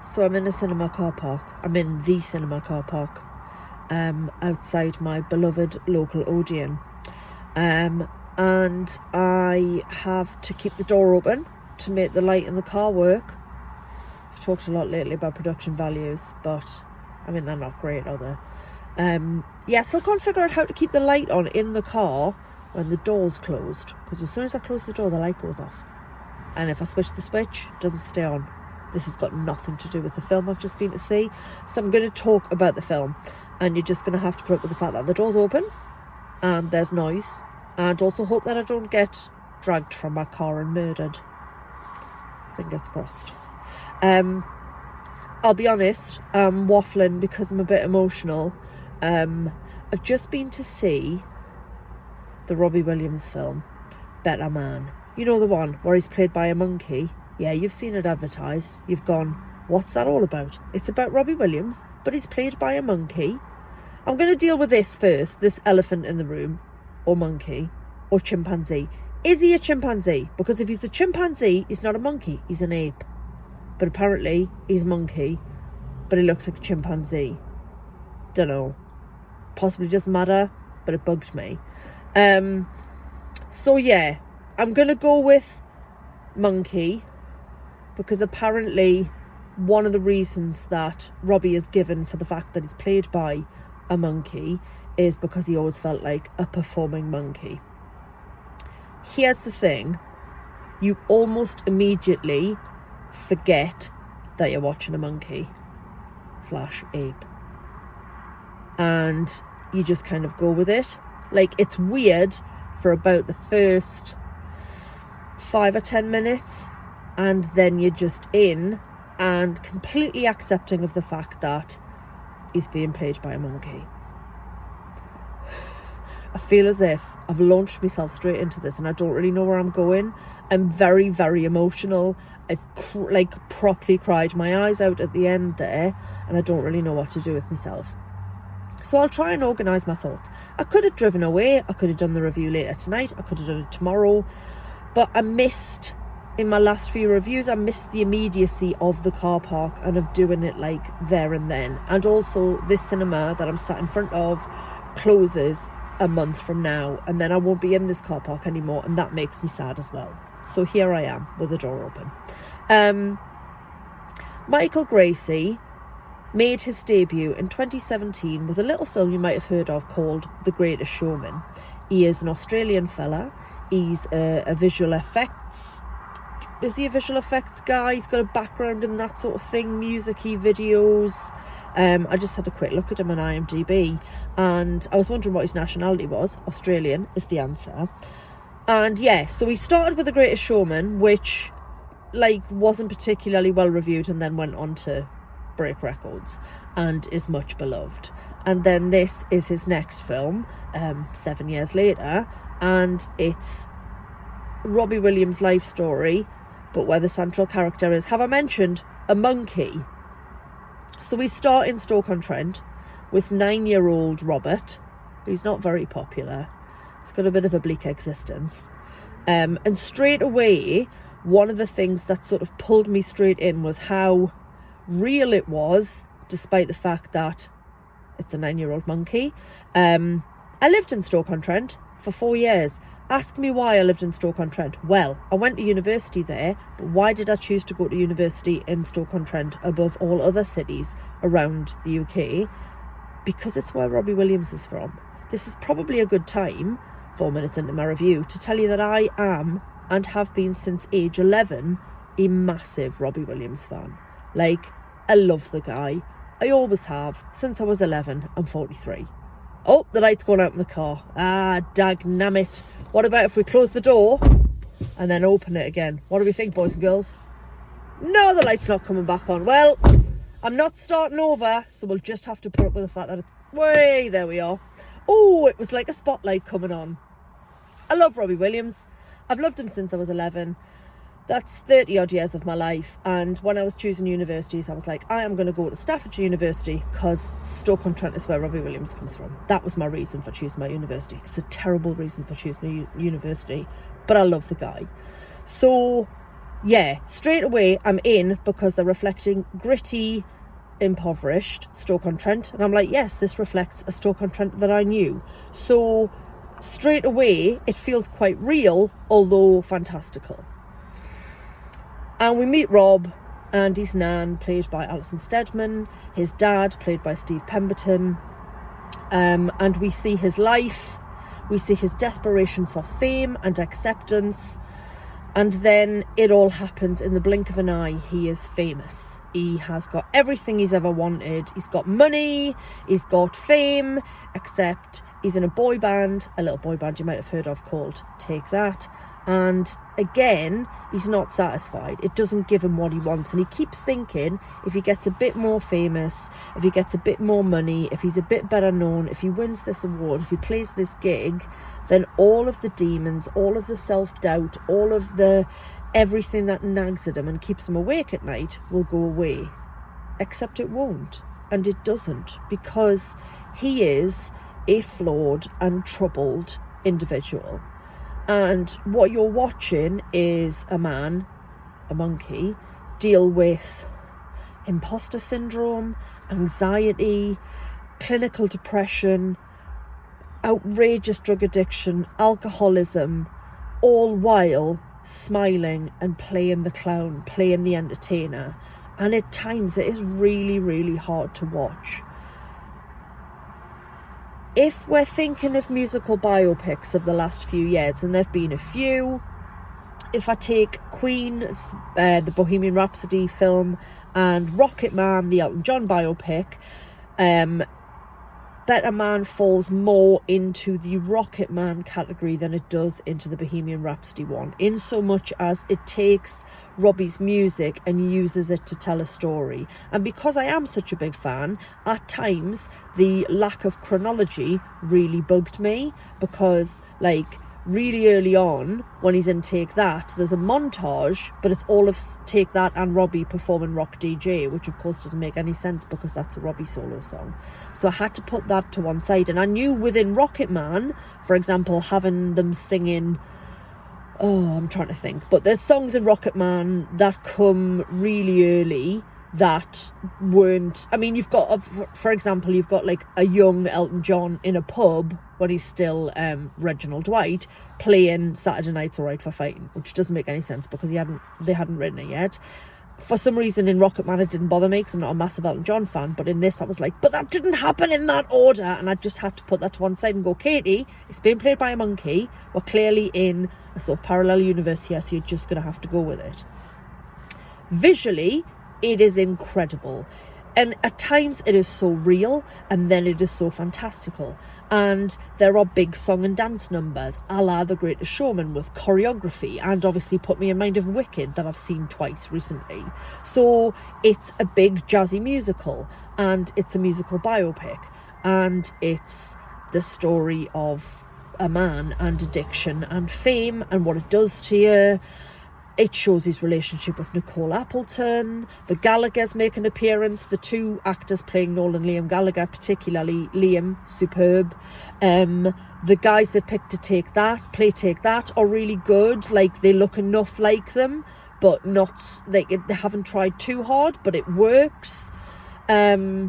So I'm in a cinema car park. I'm in the cinema car park outside my beloved local Odeon. And I have to keep the door open to make the light in the car work. I've talked a lot lately about production values, but I mean, they're not great, are they? So I can't figure out how to keep the light on in the car when the door's closed, because as soon as I close the door, the light goes off. And if I switch the switch, it doesn't stay on. This has got nothing to do with the film I've just been to see. So I'm going to talk about the film, and you're just going to have to put up with the fact that the door's open and there's noise, and also hope that I don't get dragged from my car and murdered. Fingers crossed. I'll be honest, I'm waffling because I'm a bit emotional. I've just been to see the Robbie Williams film, Better Man. You know, the one where he's played by a monkey. Yeah, you've seen it advertised. You've gone, what's that all about? It's about Robbie Williams, but he's played by a monkey. I'm going to deal with this first, this elephant in the room, or monkey, or chimpanzee. Is he a chimpanzee? Because if he's a chimpanzee, he's not a monkey, he's an ape. But apparently, he's a monkey, but he looks like a chimpanzee. Dunno. Possibly doesn't matter, but it bugged me. So yeah, I'm going to go with monkey, because apparently one of the reasons that Robbie is given for the fact that he's played by a monkey is because he always felt like a performing monkey. Here's the thing, you almost immediately forget that you're watching a monkey / ape, and you just kind of go with it. Like, it's weird for about the first 5 or 10 minutes, and then you're just in and completely accepting of the fact that he's being played by a monkey. I feel as if I've launched myself straight into this and I don't really know where I'm going. I'm very, very emotional. I've properly cried my eyes out at the end there, and I don't really know what to do with myself. So I'll try and organise my thoughts. I could have driven away, I could have done the review later tonight, I could have done it tomorrow, but I missed, in my last few reviews, I missed the immediacy of the car park and of doing it like there and then. And also, this cinema that I'm sat in front of closes a month from now, and then I won't be in this car park anymore, and that makes me sad as well. So here I am with the door open. Michael Gracie made his debut in 2017 with a little film you might have heard of called The Greatest Showman. He is an Australian fella. He's a visual effects... Is he a visual effects guy? He's got a background in that sort of thing, music-y videos. I just had a quick look at him on IMDb, and I was wondering what his nationality was. Australian is the answer. And yeah, so he started with The Greatest Showman, which wasn't particularly well reviewed, and then went on to break records and is much beloved. And then this is his next film, 7 years later, and it's Robbie Williams' life story, but where the central character is, have I mentioned, a monkey. So we start in Stoke-on-Trent with 9-year-old Robert, who's not very popular. He's got a bit of a bleak existence. And straight away, one of the things that sort of pulled me straight in was how real it was, despite the fact that it's a 9-year-old monkey. I lived in Stoke-on-Trent for 4 years. Ask me why I lived in Stoke-on-Trent. Well, I went to university there, but why did I choose to go to university in Stoke-on-Trent above all other cities around the UK? Because it's where Robbie Williams is from. This is probably a good time, 4 minutes into my review, to tell you that I am, and have been since age 11, a massive Robbie Williams fan. I love the guy. I always have. Since I was 11, I'm 43. Oh, the light's going out in the car. Ah, dagnammit. What about if we close the door and then open it again? What do we think, boys and girls? No, the light's not coming back on. Well, I'm not starting over, so we'll just have to put up with the fact that it's... Way, there we are. Oh, it was like a spotlight coming on. I love Robbie Williams. I've loved him since I was 11. That's 30 odd years of my life, and when I was choosing universities, I was like, I am going to go to Staffordshire University because Stoke-on-Trent is where Robbie Williams comes from. That was my reason for choosing my university. It's a terrible reason for choosing a university, but I love the guy. So yeah, straight away I'm in, because they're reflecting gritty, impoverished Stoke-on-Trent, and I'm like, yes, this reflects a Stoke-on-Trent that I knew. So straight away it feels quite real, although fantastical. And we meet Rob and his nan, played by Alison Steadman, his dad, played by Steve Pemberton, and we see his life, we see his desperation for fame and acceptance, and then it all happens in the blink of an eye. He is famous. He has got everything he's ever wanted. He's got money, he's got fame, except he's in a boy band, a little boy band you might have heard of called Take That. And again, he's not satisfied. It doesn't give him what he wants. And he keeps thinking, if he gets a bit more famous, if he gets a bit more money, if he's a bit better known, if he wins this award, if he plays this gig, then all of the demons, all of the self-doubt, all of the everything that nags at him and keeps him awake at night will go away. Except it won't. And it doesn't, because he is a flawed and troubled individual. And what you're watching is a man, a monkey, deal with imposter syndrome, anxiety, clinical depression, outrageous drug addiction, alcoholism, all while smiling and playing the clown, playing the entertainer. And at times it is really, really hard to watch. If we're thinking of musical biopics of the last few years, and there've been a few, if I take Queen's the Bohemian Rhapsody film, and Rocket Man, the Elton John biopic, Better Man falls more into the Rocket Man category than it does into the Bohemian Rhapsody one, in so much as it takes Robbie's music and uses it to tell a story. And because I am such a big fan, at times the lack of chronology really bugged me, because like really early on when he's in Take That, there's a montage, but it's all of Take That and Robbie performing Rock DJ, which of course doesn't make any sense because that's a Robbie solo song. So I had to put that to one side. And I knew within Rocket Man, for example, having them singing, I'm trying to think, but there's songs in Rocket Man that come really early that weren't, I mean, you've got, for example, you've got like a young Elton John in a pub when he's still Reginald Dwight playing Saturday Night's Alright for Fighting, which doesn't make any sense because they hadn't written it yet. For some reason in Rocket Man it didn't bother me because I'm not a massive Elton John fan, but in this I was like, but that didn't happen in that order, and I just had to put that to one side and go, Katie, it's being played by a monkey, we're clearly in a sort of parallel universe here, so you're just going to have to go with it. Visually, it is incredible, and at times it is so real, and then it is so fantastical. And there are big song and dance numbers, a la The Greatest Showman, with choreography, and obviously put me in mind of Wicked, that I've seen twice recently. So it's a big jazzy musical, and it's a musical biopic, and it's the story of a man and addiction and fame and what it does to you. It shows his relationship with Nicole Appleton. The Gallaghers make an appearance. The two actors playing Noel and Liam Gallagher, particularly Liam, superb. The guys that picked to Take That, are really good. Like, they look enough like them, but not, like, they haven't tried too hard, but it works. I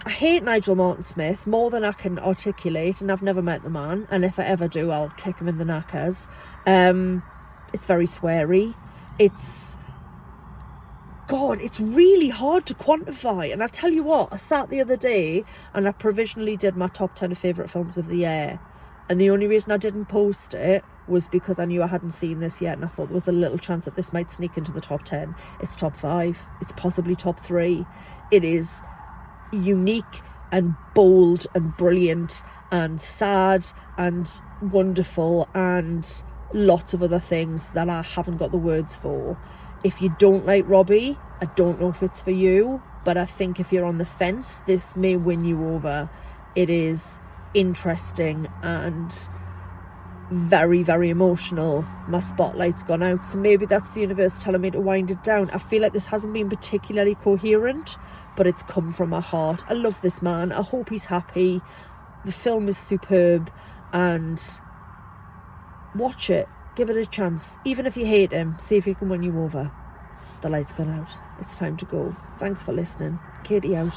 hate Nigel Martin-Smith more than I can articulate, and I've never met the man, and if I ever do, I'll kick him in the knackers. It's very sweary. It's really hard to quantify. And I tell you what, I sat the other day and I provisionally did my top 10 of favourite films of the year. And the only reason I didn't post it was because I knew I hadn't seen this yet, and I thought there was a little chance that this might sneak into the top 10. It's top 5. It's possibly top 3. It is unique and bold and brilliant and sad and wonderful and lots of other things that I haven't got the words for. If you don't like Robbie, I don't know if it's for you, but I think if you're on the fence, this may win you over. It is interesting and very, very emotional. My spotlight's gone out, so maybe that's the universe telling me to wind it down. I feel like this hasn't been particularly coherent, but it's come from my heart. I love this man. I hope he's happy. The film is superb, and watch it. Give it a chance. Even if you hate him, see if he can win you over. The light's gone out. It's time to go. Thanks for listening. Katie out.